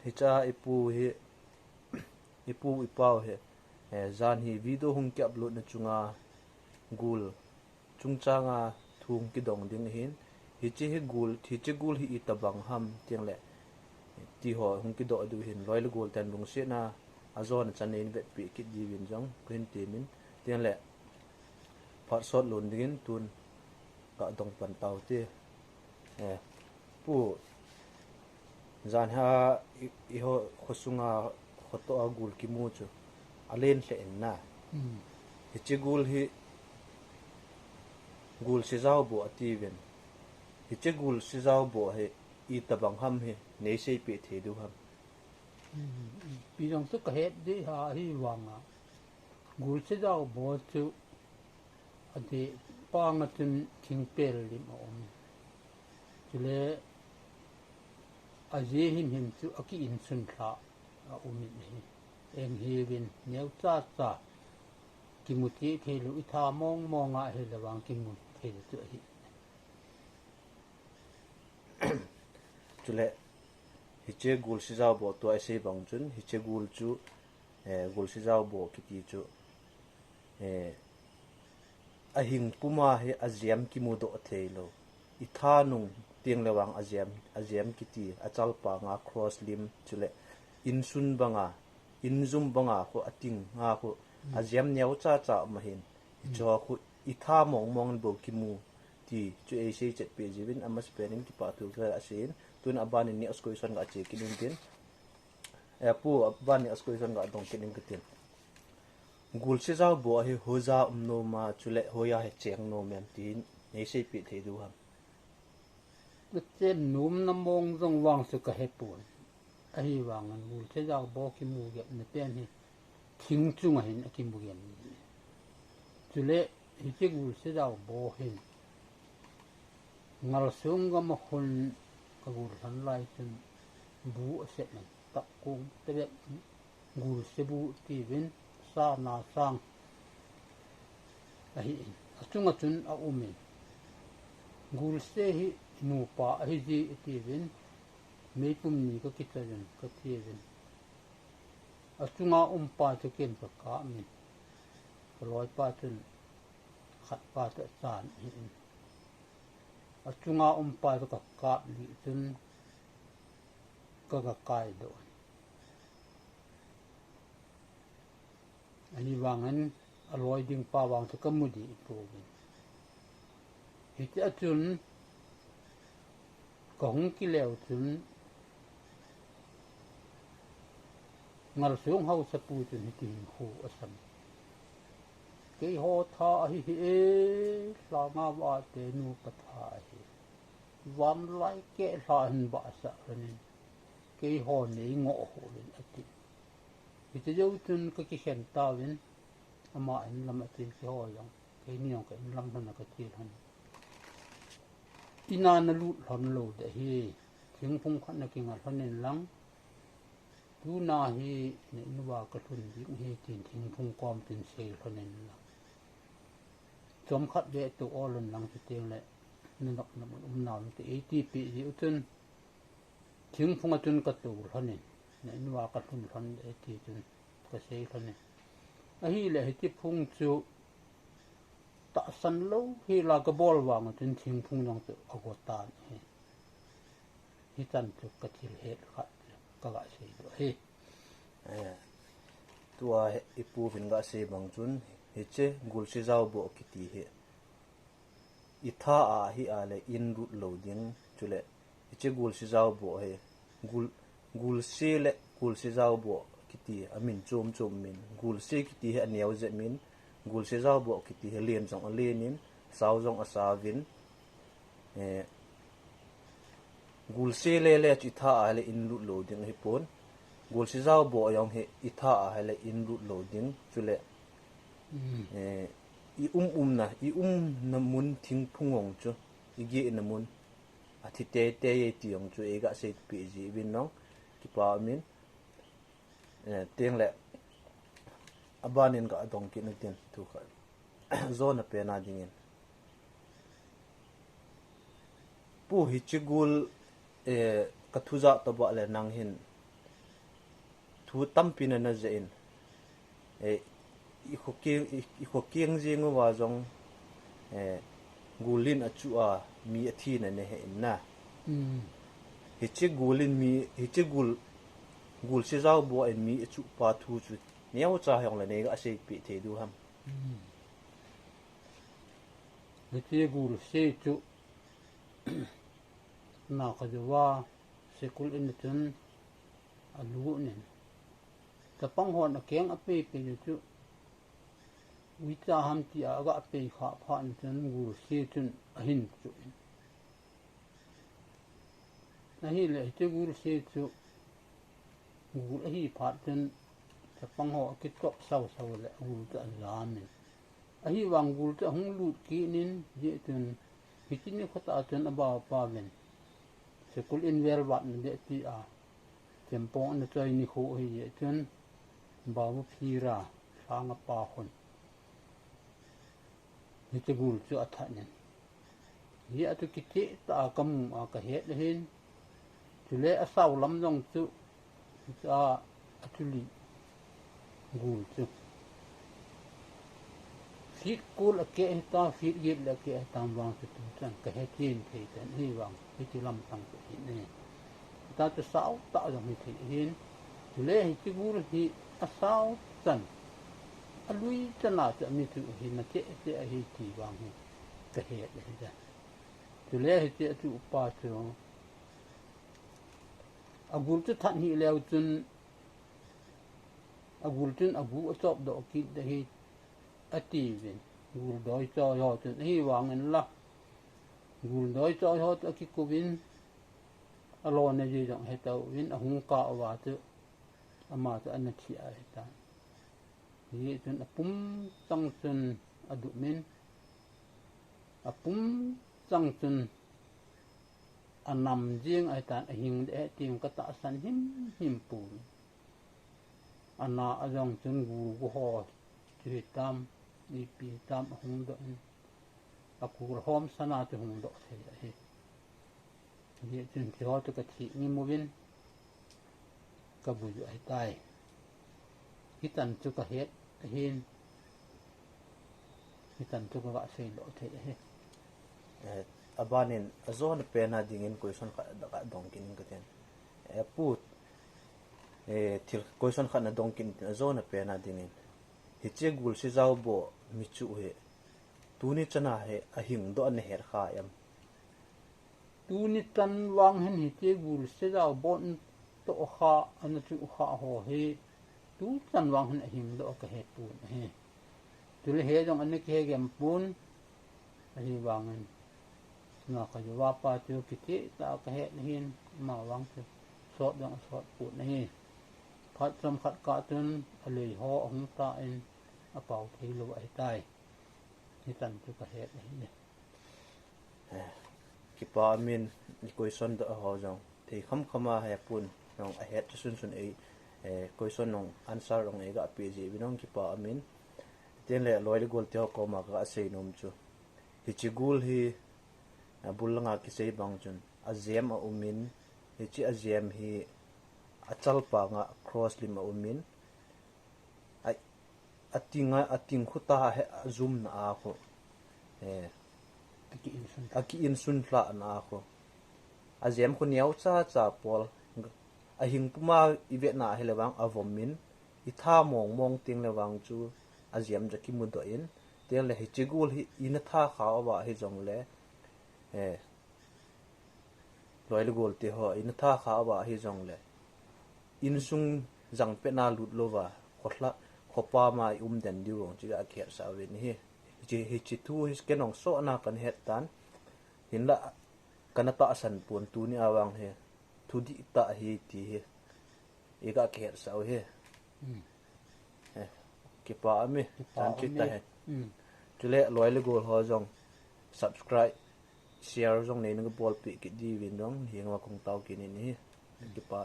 hi cha ipu ipau he zan hi video hung ki upload na chunga gul chungchanga thung ki dong ding hin hi chi gul hi itabang ham tiang le ti ho hung ki do du hin loil gul tan lung se na azon chanin vet pi ki diwin jong green teamin tiang le phar sot lun dingin tun ka dong pan tau te pu zan ha i ho khosunga khoto agul ki mu chu alen hle en na hi chi gul si zau bo ativen hi chi gul si zau bo he i tabang ham he nei sei pe the du ham pi jong su ka het di ha hi wanga gul se dau bo chu ati pang atun thing pel lim om chule aje him chu aki in sun kha a umit hi eng hi win neu cha cha kimuti thelu itha mong a he lawang kimut thelu chu hi chule hi che gul si zau bo to ai sei bang chun hi che gul chu gul si zau bo ki ti chu a hing puma he aziam ki mu do theilo itha nung tiang lawang aziam ki ti achal pa nga cross lim chule in sun banga in zum banga ko ating nga ko aziam nyau cha cha ma hin cho ko itha mong bo ki mu ti chu ai sei chet pe jibin ama spelling ki pa tu ka asin tun abani ni askoison ga che kinin tin pu abani askoison ga dong kinin kitin gul se za bo he hoza no ma chule hoya he cheng no mem tin nei sei pi the du ham chen num na mong jong wang su ka he pun a hi wang an gul se dau bo ki mu ge ne pen hi thing chu ma hin ki mu gen chule hi che gul se dau bo hin ngal sung ga ma hun ka gul han lai chen bu a set na ta kung te be gul se bu ti win sa na sang a hi a chunga chun a umin gul se hi nu pa hi ji ti win mei pum ni ka kitaren ka ti win a chunga pa chu ken ka ka min loi pa chun khat pa ta chan hi a chunga pa ka ka li chun ka kai do ani wangan aloi ding pa wang ta kamudi to bin hi ta chun ka hung ki leo chun ngal sung hau sa pu chun hi tin hu asam ke ho tha hi e la nga wa te nu pa tha hi wan lai ke la hin ba sa ni ke ho nei ngo ho len ati hi te jau chun ka ki khen ta win ama in lam ati ki ho yang ke ni yong ka in lam na ka ti han ina na lu hon lo de hi thing phung khan na ki ngal hanin lang tu na hi ne nuwa ka thun ding hi tin thing phung kom tin se hanin lang chom khat de tu olon lang ti teng le nok na naw ti atp ji utun thing phung atun ka tu hanin ne nuwa ka thun han de ti tun ka se hanin a hi le hi ti phung chu ta san lo hi la ka bol wang tin thing phung nang tu agotan hi tan chu ka thil he khat ka ga sei do hi tua ipu vin ga se bang chun hi che gul si zau bo ki ti he itha a hi a le in rut lo ding chule hi che gul si zau bo he gul se le gul si zau bo ki ti amin chom min gul se ki ti he aniaw ze min gul se zau bo ki ti he len jong a lenin sau jong a sa vin gul se le chi tha a le in rut lo ding hi pon gul si zau bo yong he itha a le in rut lo ding chule i na mun thing phungong chu i ge na mun a thi te ye ti yong chu e ga se pi ji bin no ki pa min teng le abanin ga dong ki na tin tu kha zona pe na dingin pu hi chigul ka thuja to ba le nang hin thu tâm pin na zain i khokieng jing wa jong gulin achua mi athi na ne he na hichi gulin mi hichi gul se zau bo en mi achu pa thu chu neo cha hong la ne ga se pi the du ham hichi gul se chu na ka wa sekul in chun alu ne ta pang hon a keng a pe pe chu wi cha ham ti a ga pe kha phan chun gul se chun a hin chu na hi le hichi gul se chu gul hi phat chun ta pang ho kit kop sau sau le gul ta lam ne a hi wang gul ta hung lut ki nin ye chun hichi ni khata chun aba pa men sekul in vel wat ne ti a tempo na chai ni kho hi ye chun ba bu phira sang pa khon ni te gul chu atha ne ye atu kiti ta kam a ka het hin chu le a sau lam jong chu cha atuli gul chu fit kul a ke ta fit ye la ke tam wang chu chan ka het tin the ten hi wang hi ti lam tang hi ne ta te sau ta jong hi thi hin chu le hi ti gul hi a sau chan a lui chana cha mi tu hi na te te hi ti wang hi ka het le ja chu le hi ti tu pa chu a gul chu than hi leo chun a gul chun a bu a chop do ki de hi a ti vin gul doi cho yo chun hi wang en la gul doi cho yo ta ki ku vin a lo ne ji jong he tau vin a hung ka wa chu ama chu an thi a ta hi chun a pum tang chun a du min a pum tang chun a nam jing ai ta a hing de tim ka ta san him pu ana a jong chun gu gu ho chi tam ni pi tam hung do a ku hom sana te hung do se hi ye chun ti ho to ka thi ni mo vin ka bu ju ai tai hitan chu ka het hin hitan chu ka se lo the he abanin azon pena dingin question kha da dongkin gaten put thil question kha na dongkin azon pena dingin hiche gul si zau bo michu he tuni chana he a hing do an her kha yam tu ni tan wang hen hi che gul se da bon to kha an chu kha ho he tu tan wang hen a hing do ka he tu he tu le he jong an ke gem pun a hi wang en na ka ju wa pa chu ki ti ta ka he hin ma wang chu sot dang sot pu na hi phat sam khat ka tun a le ho hong ta en a pau thei lo ai tai ni tan chu ka he ni ki pa min ni question do ho jong thei kham khama ha pun nong a het sun sun ei question nong answer rong ei ga pg binong ki pa min ten le loi le gol te ko ma ga sei nom chu hi chi gul hi bulanga ki sei bang chun azem a umin hi chi azem hi achal pa nga cross lim a umin ai ating khuta he zoom na a kho aki in sun hla na kho azem khu niau cha cha pol a hing puma ive na helewang avomin i tha mong mong ting lewang chu azem jaki mu do in tel le hi chigul hi in tha kha wa hi jong le loi le gol te ho in tha kha wa hi jong le in sung jang pe na lut lova khotla khopa ma den diu chi a kher sa wen hi hi chi tu hi kenong so na kan het tan hin la kanata san pun tu ni awang he thu di ta hi ti hi e ga kher sa he ki pa mi tan chi ta he chule loi le gol ho jong subscribe share jong nei nang bol pi ki di win dong hi nga kong tau ki ni ki pa